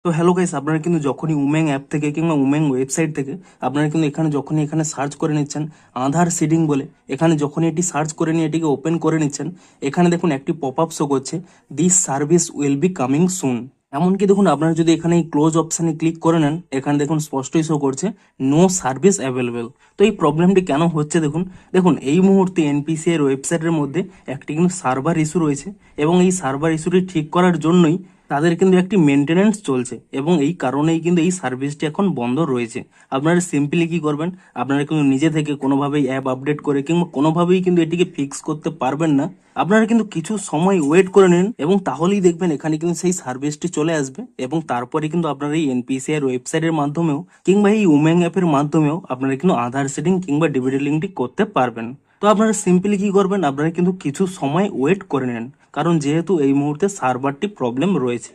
তো hello guys, আপনারা কিন্তু যখনই উমেং অ্যাপ থেকে কিংবা উমেং ওয়েবসাইট থেকে আপনারা কিন্তু যখনই এখানে সার্চ করে নিচ্ছেন আধার সিডিং বলে, এখানে যখনই এটি সার্চ করে নিয়ে এটিকে ওপেন করে নিচ্ছেন, এখানে দেখুন একটি পপ আপ শো করছে, this service will be coming soon. এমনকি দেখুন আপনারা যদি এখানে এই ক্লোজ অপশানে ক্লিক করে নেন, এখানে দেখুন স্পষ্টই শো করছে নো সার্ভিস অ্যাভেলেবেল। তো এই প্রবলেমটি কেন হচ্ছে দেখুন, এই মুহূর্তে এনপিসি এর ওয়েবসাইটের মধ্যে একটি কিন্তু সার্ভার ইস্যু রয়েছে, এবং এই সার্ভার ইস্যুটি ঠিক করার জন্যই তাদের কিন্তু একটি মেনটেনেন্স চলছে, এবং এই কারণেই কিন্তু এই সার্ভিসটি এখন বন্ধ রয়েছে। আপনারা সিম্পলি কি করবেন, আপনারা কিন্তু নিজে থেকে কোনোভাবেই অ্যাপ আপডেট করে কিংবা কোনোভাবেই কিন্তু এটিকে ফিক্স করতে পারবেন না। আপনারা কিন্তু কিছু সময় ওয়েট করে নিন, এবং তাহলেই দেখবেন এখানে কিন্তু সেই সার্ভিসটি চলে আসবে, এবং তারপরে কিন্তু আপনারা এই এনপিসি এর ওয়েবসাইটের মাধ্যমেও কিংবা এই উমেং অ্যাপের মাধ্যমেও আপনারা কিন্তু আধার সেটিং কিংবা ডিবিটি লিঙ্কটি করতে পারবেন। তো আপনারা সিম্পলি কি করবেন, আপনারা কিন্তু কিছু সময় ওয়েট করে নেন, কারণ যেহেতু এই মুহূর্তে সার্ভারটি প্রবলেম রয়েছে।